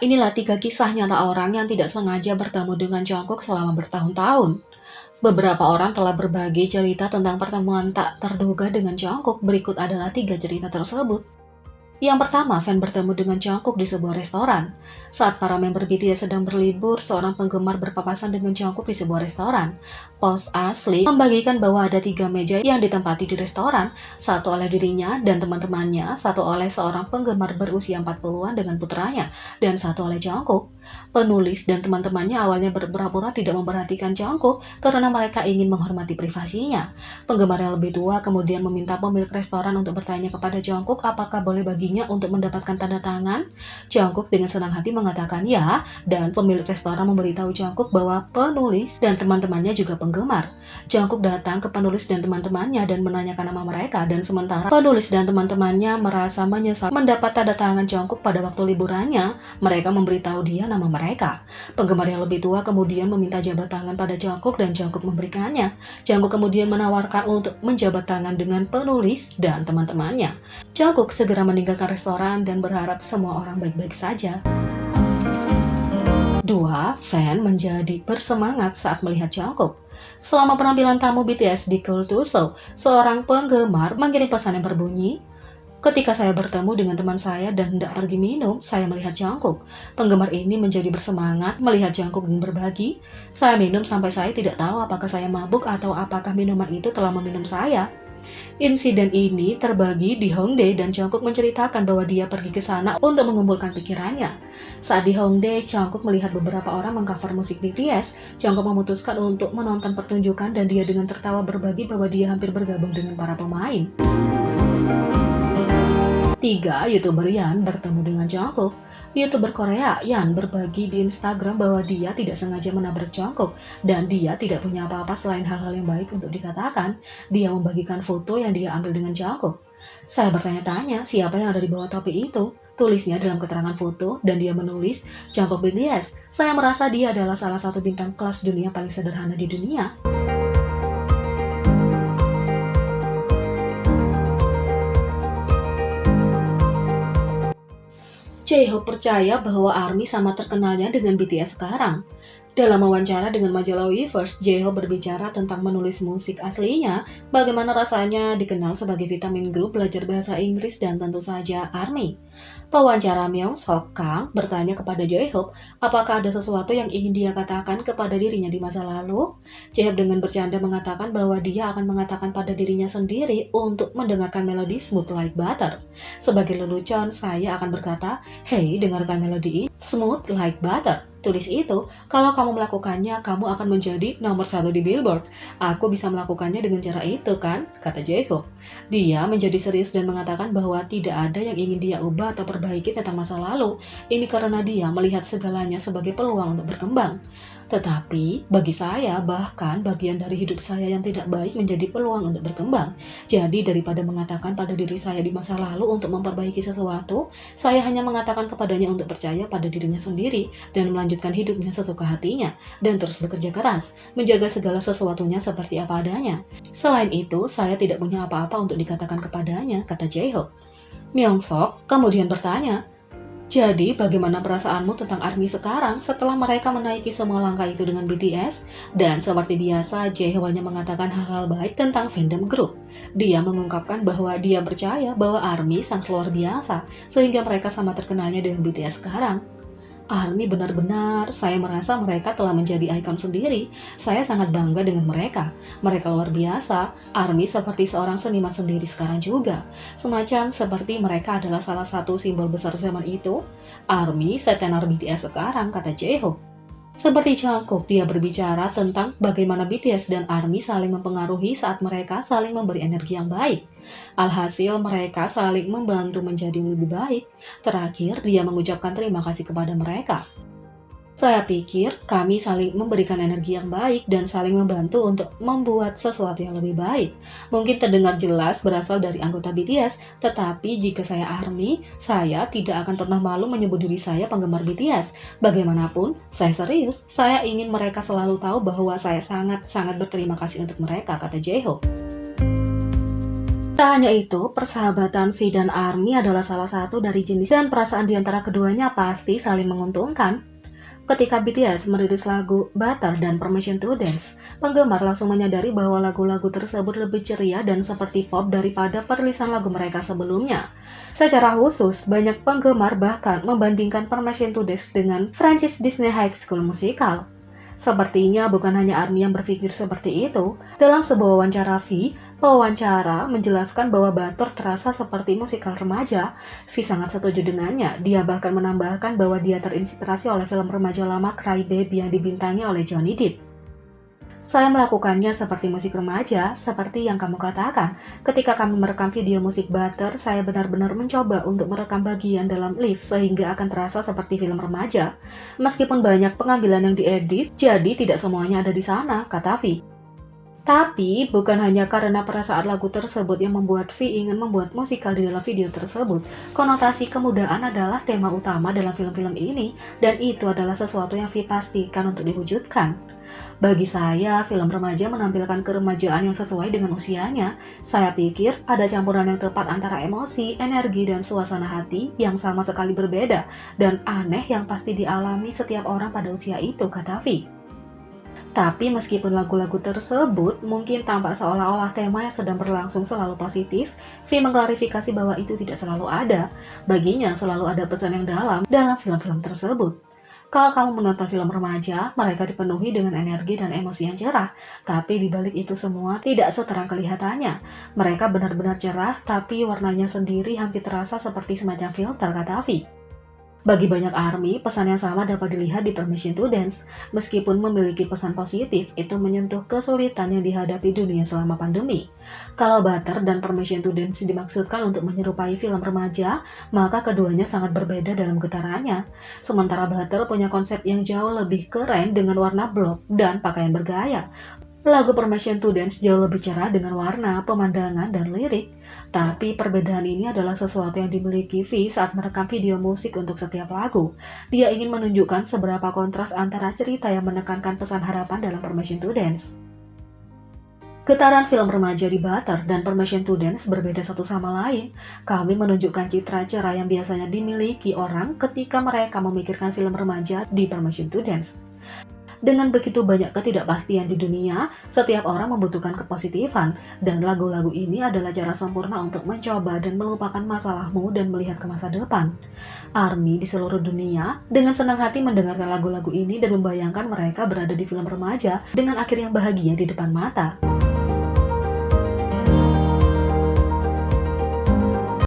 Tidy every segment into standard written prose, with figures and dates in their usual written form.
Inilah 3 kisah nyata orang yang tidak sengaja bertemu dengan Jungkook selama bertahun-tahun. Beberapa orang telah berbagi cerita tentang pertemuan tak terduga dengan Jungkook. Berikut adalah 3 cerita tersebut. Yang pertama, fan bertemu dengan Jungkook di sebuah restoran. Saat para member BTS sedang berlibur, seorang penggemar berpapasan dengan Jungkook di sebuah restoran. Post asli membagikan bahwa ada 3 meja yang ditempati di restoran, satu oleh dirinya dan teman-temannya, satu oleh seorang penggemar berusia 40-an dengan putranya, dan satu oleh Jungkook. Penulis dan teman-temannya awalnya berpura-pura tidak memperhatikan Jungkook karena mereka ingin menghormati privasinya. Penggemar yang lebih tua kemudian meminta pemilik restoran untuk bertanya kepada Jungkook apakah boleh baginya untuk mendapatkan tanda tangan. Jungkook dengan senang hati mengatakan ya, dan pemilik restoran memberitahu Jungkook bahwa penulis dan teman-temannya juga penggemar. Jungkook datang ke penulis dan teman-temannya dan menanyakan nama mereka, dan sementara penulis dan teman-temannya merasa menyesal mendapat tanda tangan Jungkook pada waktu liburannya, mereka memberitahu dia nama mereka. Penggemar yang lebih tua kemudian meminta jabat tangan pada Jungkook dan Jungkook memberikannya. Jungkook kemudian menawarkan untuk menjabat tangan dengan penulis dan teman-temannya. Jungkook segera meninggalkan restoran dan berharap semua orang baik-baik saja. 2. Fan menjadi bersemangat saat melihat Jungkook. Selama penampilan tamu BTS di Culture Show, seorang penggemar mengirim pesan yang berbunyi, "Ketika saya bertemu dengan teman saya dan hendak pergi minum, saya melihat Jungkook. Penggemar ini menjadi bersemangat melihat Jungkook dan berbagi. Saya minum sampai saya tidak tahu apakah saya mabuk atau apakah minuman itu telah meminum saya." Insiden ini terbagi di Hongdae dan Jungkook menceritakan bahwa dia pergi ke sana untuk mengumpulkan pikirannya. Saat di Hongdae, Jungkook melihat beberapa orang mengcover musik BTS. Jungkook memutuskan untuk menonton pertunjukan dan dia dengan tertawa berbagi bahwa dia hampir bergabung dengan para pemain. 3. YouTuber Yan bertemu dengan Jungkook. YouTuber Korea Yan berbagi di Instagram bahwa dia tidak sengaja menabrak Jungkook dan dia tidak punya apa-apa selain hal-hal yang baik untuk dikatakan. Dia membagikan foto yang dia ambil dengan Jungkook. "Saya bertanya-tanya siapa yang ada di bawah topi itu," tulisnya dalam keterangan foto, dan dia menulis, "Jungkook BTS. Saya merasa dia adalah salah satu bintang kelas dunia paling sederhana di dunia." J-Hope percaya bahwa ARMY sama terkenalnya dengan BTS sekarang. Dalam wawancara dengan majalah Weverse, J-Hope berbicara tentang menulis musik aslinya, bagaimana rasanya dikenal sebagai vitamin grup, belajar bahasa Inggris, dan tentu saja ARMY. Pewawancara Myung-sok Kang bertanya kepada J-Hope apakah ada sesuatu yang ingin dia katakan kepada dirinya di masa lalu. J-Hope dengan bercanda mengatakan bahwa dia akan mengatakan pada dirinya sendiri untuk mendengarkan melodi Smooth Like Butter. Sebagai lelucon, saya akan berkata, "Hei, dengarkan melodi ini, Smooth Like Butter." Tulis itu, "Kalau kamu melakukannya, kamu akan menjadi nomor 1 di Billboard. Aku bisa melakukannya dengan cara itu, kan?" kata J-Hope. Dia menjadi serius dan mengatakan bahwa tidak ada yang ingin dia ubah atau perbaiki tentang masa lalu. Ini karena dia melihat segalanya sebagai peluang untuk berkembang. Tetapi, bagi saya, bahkan bagian dari hidup saya yang tidak baik menjadi peluang untuk berkembang. Jadi, daripada mengatakan pada diri saya di masa lalu untuk memperbaiki sesuatu, saya hanya mengatakan kepadanya untuk percaya pada dirinya sendiri dan melanjutkan hidupnya sesuka hatinya, dan terus bekerja keras, menjaga segala sesuatunya seperti apa adanya. Selain itu, saya tidak punya apa-apa untuk dikatakan kepadanya, kata J-Hope. Myung-sok kemudian bertanya, "Jadi, bagaimana perasaanmu tentang ARMY sekarang setelah mereka menaiki semua langkah itu dengan BTS?" Dan seperti biasa, J-Hope hanya mengatakan hal-hal baik tentang fandom grup. Dia mengungkapkan bahwa dia percaya bahwa ARMY sangat luar biasa, sehingga mereka sama terkenalnya dengan BTS sekarang. "ARMY benar-benar, saya merasa mereka telah menjadi ikon sendiri. Saya sangat bangga dengan mereka. Mereka luar biasa. ARMY seperti seorang seniman sendiri sekarang juga. Semacam seperti mereka adalah salah satu simbol besar zaman itu. ARMY setenar BTS sekarang," kata J-Hope. Seperti Jungkook, dia berbicara tentang bagaimana BTS dan ARMY saling mempengaruhi saat mereka saling memberi energi yang baik. Alhasil, mereka saling membantu menjadi lebih baik. Terakhir, dia mengucapkan terima kasih kepada mereka. "Saya pikir kami saling memberikan energi yang baik dan saling membantu untuk membuat sesuatu yang lebih baik." Mungkin terdengar jelas berasal dari anggota BTS, tetapi jika saya ARMY, saya tidak akan pernah malu menyebut diri saya penggemar BTS. Bagaimanapun, saya serius, saya ingin mereka selalu tahu bahwa saya sangat-sangat berterima kasih untuk mereka, kata J-Hope. Tak hanya itu, persahabatan V dan ARMY adalah salah satu dari jenis dan perasaan di antara keduanya pasti saling menguntungkan. Ketika BTS merilis lagu Butter dan Permission to Dance, penggemar langsung menyadari bahwa lagu-lagu tersebut lebih ceria dan seperti pop daripada perilisan lagu mereka sebelumnya. Secara khusus, banyak penggemar bahkan membandingkan Permission to Dance dengan franchise Disney High School Musical. Sepertinya bukan hanya ARMY yang berpikir seperti itu. Dalam sebuah wawancara V, pewawancara menjelaskan bahwa Butter terasa seperti musikal remaja. V sangat setuju dengannya. Dia bahkan menambahkan bahwa dia terinspirasi oleh film remaja lama Cry Baby yang dibintangi oleh Johnny Depp. Saya melakukannya seperti musik remaja, seperti yang kamu katakan. Ketika kami merekam video musik Butter, saya benar-benar mencoba untuk merekam bagian dalam lift sehingga akan terasa seperti film remaja. Meskipun banyak pengambilan yang diedit, jadi tidak semuanya ada di sana, kata V. Tapi, bukan hanya karena perasaan lagu tersebut yang membuat V ingin membuat musikal di dalam video tersebut. Konotasi kemudaan adalah tema utama dalam film-film ini, dan itu adalah sesuatu yang V pastikan untuk diwujudkan. Bagi saya, film remaja menampilkan keremajaan yang sesuai dengan usianya. Saya pikir ada campuran yang tepat antara emosi, energi, dan suasana hati yang sama sekali berbeda dan aneh yang pasti dialami setiap orang pada usia itu, kata V. Tapi meskipun lagu-lagu tersebut mungkin tampak seolah-olah tema yang sedang berlangsung selalu positif, V mengklarifikasi bahwa itu tidak selalu ada. Baginya selalu ada pesan yang dalam film-film tersebut. Kalau kamu menonton film remaja, mereka dipenuhi dengan energi dan emosi yang cerah. Tapi di balik itu semua tidak seterang kelihatannya. Mereka benar-benar cerah, tapi warnanya sendiri hampir terasa seperti semacam filter, kata V. Bagi banyak ARMY, pesan yang sama dapat dilihat di Permission to Dance. Meskipun memiliki pesan positif, itu menyentuh kesulitan yang dihadapi dunia selama pandemi. Kalau Butter dan Permission to Dance dimaksudkan untuk menyerupai film remaja, maka keduanya sangat berbeda dalam getarannya. Sementara Butter punya konsep yang jauh lebih keren dengan warna blok dan pakaian bergaya. Lagu Permission to Dance jauh lebih cerah dengan warna, pemandangan, dan lirik. Tapi perbedaan ini adalah sesuatu yang dimiliki V saat merekam video musik untuk setiap lagu. Dia ingin menunjukkan seberapa kontras antara cerita yang menekankan pesan harapan dalam Permission to Dance. Getaran film remaja di Butter dan Permission to Dance berbeda satu sama lain. Kami menunjukkan citra cerah yang biasanya dimiliki orang ketika mereka memikirkan film remaja di Permission to Dance. Dengan begitu banyak ketidakpastian di dunia, setiap orang membutuhkan kepositifan, dan lagu-lagu ini adalah cara sempurna untuk mencoba dan melupakan masalahmu dan melihat ke masa depan. ARMY di seluruh dunia dengan senang hati mendengarkan lagu-lagu ini dan membayangkan mereka berada di film remaja dengan akhir yang bahagia di depan mata.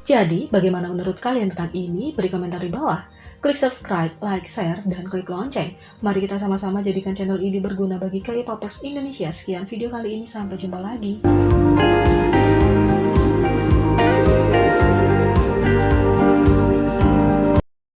Jadi, bagaimana menurut kalian tentang ini? Beri komentar di bawah. Klik subscribe, like, share, dan klik lonceng. Mari kita sama-sama jadikan channel ini berguna bagi K-popers Indonesia. Sekian video kali ini, sampai jumpa lagi.